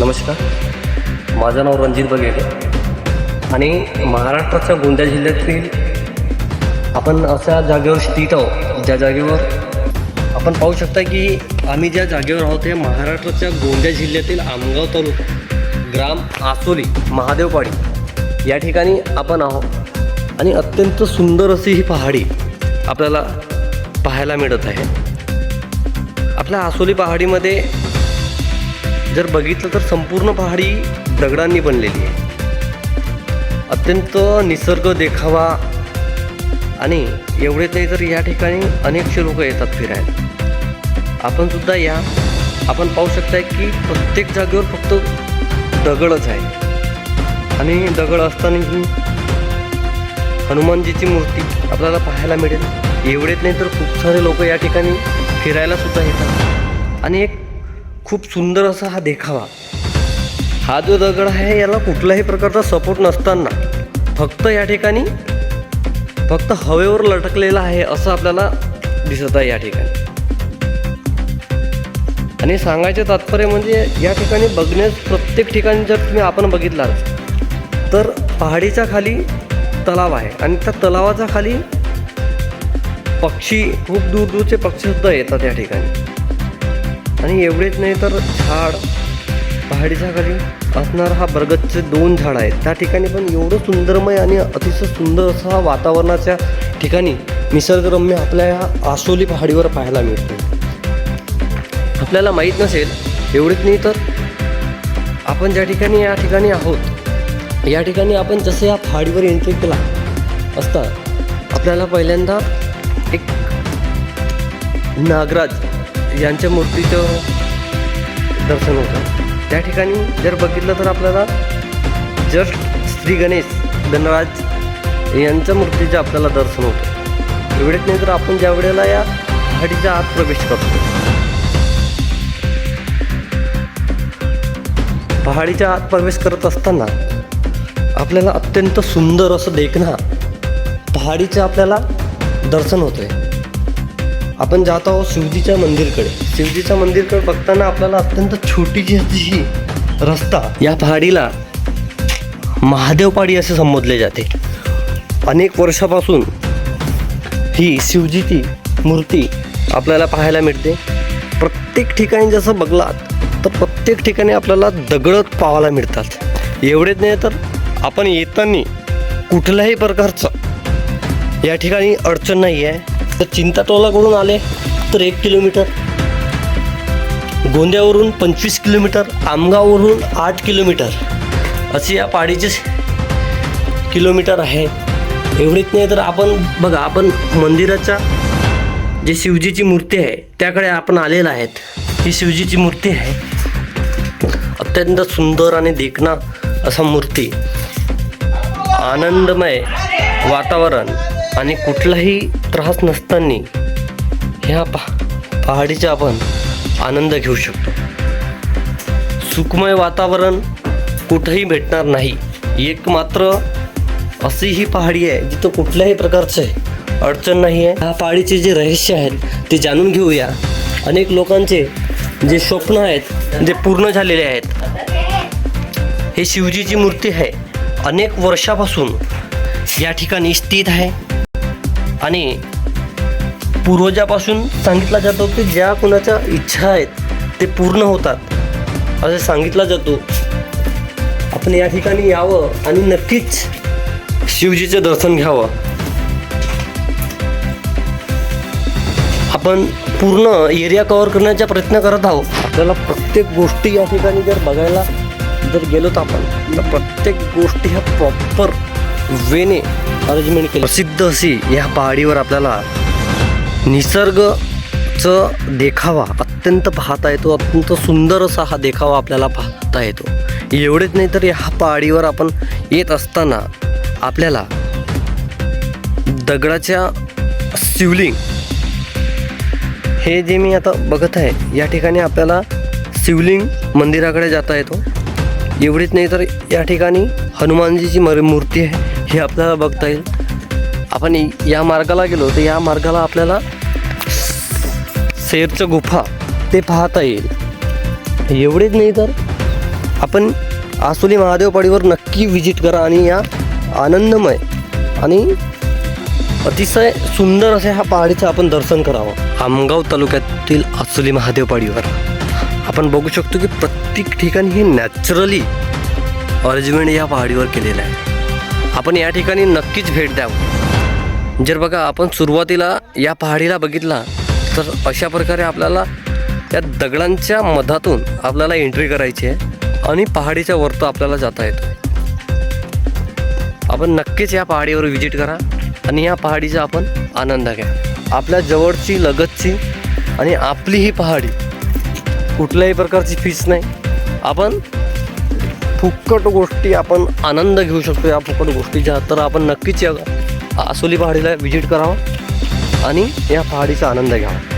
नमस्कार, माझं नाव रणजित बघेले आणि महाराष्ट्राच्या गोंदिया जिल्ह्यातील आपण अशा जागेवर स्थित आहोत ज्या जागेवर आपण पाहू शकता की आम्ही ज्या जागेवर आहोत हे महाराष्ट्राच्या गोंदिया जिल्ह्यातील आमगाव तालुका ग्राम आसोली महादेवपाडी या ठिकाणी आपण आहोत आणि अत्यंत सुंदर अशी ही पहाडी आपल्याला पाहायला मिळत आहे। आपल्या आसोली पहाडीमध्ये जर बघितलं तर संपूर्ण पहाडी दगडांनी बनलेली आहे। अत्यंत निसर्ग देखावा आणि एवढेच नाही तर या ठिकाणी अनेकशे लोक येतात फिरायला। आपण सुद्धा या आपण पाहू शकताय की प्रत्येक जागेवर फक्त दगडच आहे आणि दगड असतानाही हनुमानजीची मूर्ती आपल्याला पाहायला मिळेल। एवढेच नाही तर खूप सारे लोक या ठिकाणी फिरायला सुद्धा येतात आणि एक खूप सुंदर असा हा देखावा। हा जो दगड आहे याला कुठल्याही प्रकारचा सपोर्ट नसताना फक्त या ठिकाणी फक्त हवेवर लटकलेला आहे असं आपल्याला दिसत आहे या ठिकाणी। आणि सांगायचे तात्पर्य म्हणजे या ठिकाणी बघण्यास प्रत्येक ठिकाणी जर तुम्ही आपण बघितला तर पहाडीच्या खाली तलाव आहे आणि त्या तलावाच्या खाली पक्षी खूप दूरचे पक्षीसुद्धा येतात या ठिकाणी। आणि एवढेच नाही तर झाड पहाडीच्या खाली असणारा हा बरगदचे 2 झाड आहेत त्या ठिकाणी पण एवढं सुंदरमय आणि अतिशय सुंदर असा वातावरणाच्या ठिकाणी निसर्गरम्य आपल्या ह्या आसोली पहाडीवर पाहायला मिळतो। आपल्याला माहीत नसेल एवढेच नाही तर आपण ज्या ठिकाणी या ठिकाणी आहोत या ठिकाणी आपण जसं या पहाडीवर एंट्री केला असता आपल्याला पहिल्यांदा एक नागराज यांच्या मूर्तीचं दर्शन होतं। त्या ठिकाणी जर बघितलं तर आपल्याला जस्ट श्री गणराज यांच्या मूर्तीचं आपल्याला दर्शन होतं। एवढेच नाही तर आपण ज्या वेळेला या पहाडीच्या आत प्रवेश करतो पहाडीच्या आत प्रवेश करत असताना आपल्याला अत्यंत सुंदर असं देखणं पहाडीचं आपल्याला दर्शन होतंय। आपण जात आहोत शिवजीच्या मंदिरकडे। शिवजीच्या मंदिरकडे बघताना आपल्याला अत्यंत छोटीशी अशी रस्ता या पहाडीला महादेवपाडी असे संबोधले जाते। अनेक वर्षापासून ही शिवजीची मूर्ती आपल्याला पाहायला मिळते। प्रत्येक ठिकाणी जसं बघलात तर प्रत्येक ठिकाणी आपल्याला दगड पाहायला मिळतात। एवढेच नाही तर आपण येताना कुठल्याही प्रकारचं या ठिकाणी अडचण नाही आहे। तर चिंताटोलाकडून आले तर 1 किलोमीटर, गोंदियावरून 25 किलोमीटर, आमगाववरून 8 किलोमीटर अशी या पहाडीचे किलोमीटर आहे। एवढेच नाही तर आपण बघा आपण मंदिराच्या जे शिवजीची मूर्ती आहे त्याकडे आपण आलेला आहेत। ही शिवजीची मूर्ती आहे अत्यंत सुंदर आणि देखणा असा मूर्ती, आनंदमय वातावरण आणि कुठलाही त्रास नसताना ह्या पहाडीचा आपण आनंद घेऊ शकतो। सुखमय वातावरण कुठेही भेटणार नाही। एक मात्र अशी ही पहाडी आहे जिथं कुठल्याही प्रकारचं अडचण नाही आहे। ह्या पहाडीचे जे रहस्य आहेत ते जाणून घेऊया। अनेक लोकांचे जे स्वप्न आहेत जे पूर्ण झालेले आहेत। हे शिवजीची मूर्ती आहे अनेक वर्षापासून या ठिकाणी स्थित आहे आणि पूर्वजापासून सांगितलं जातं की ज्या कोणाच्या इच्छा आहेत ते पूर्ण होतात असे सांगितलं जातो। आपण या ठिकाणी यावं आणि नक्कीच शिवजीचं दर्शन घ्यावं। आपण पूर्ण एरिया कव्हर करण्याचा प्रयत्न करत आहोत। आपल्याला प्रत्येक गोष्टी या ठिकाणी जर बघायला जर गेलो तर आपण तर प्रत्येक गोष्टी ह्या प्रॉपर वेने अरेंजमेंट केली। प्रसिद्ध अशी या पहाडीवर आपल्याला निसर्गचं देखावा अत्यंत पाहता येतो। अत्यंत सुंदर असा हा देखावा आपल्याला पाहता येतो। एवढेच नाही तर या पहाडीवर आपण येत असताना आपल्याला दगडाच्या शिवलिंग हे जे मी आता बघत आहे या ठिकाणी आपल्याला शिवलिंग मंदिराकडे जाता येतो। एवढेच नाही तर या ठिकाणी हनुमानजीची मूर्ती आहे हे आपल्याला बघता येईल। आपण या मार्गाला गेलो तर या मार्गाला आपल्याला शेरचं गुफा ते पाहता येईल। एवढेच नाही तर आपण आसोली महादेव पहाडीवर नक्की विजिट करा आणि या आनंदमय आणि अतिशय सुंदर अशा ह्या पहाडीचं आपण दर्शन करावं. आमगाव तालुक्यातील आसोली महादेव पहाडीवर आपण बघू शकतो की प्रत्येक ठिकाणी हे नॅचरली अरेंजमेंट या पहाडीवर केलेलं आहे. आपण या ठिकाणी नक्कीच भेट द्यावं. जर बघा आपण सुरुवातीला या पहाडीला बघितला तर अशा प्रकारे आपल्याला या दगडांच्या मधातून आपल्याला एंट्री करायची आहे आणि पहाडीच्या वरती आपल्याला जाता येतं. आपण नक्कीच या पहाडीवर विजिट करा आणि या पहाडीचा आपण आनंद घ्या. आपल्या जवळची लगतची आणि आपली ही पहाडी, कुठल्याही प्रकारची फीस नाही. आपण फुकट गोष्टी आपण आनंद घेऊ शकतो या फुकट गोष्टीच्या. तर आपण नक्कीच या आसोली पहाडीला विजिट करावं आणि या पहाडीचा आनंद घ्यावा.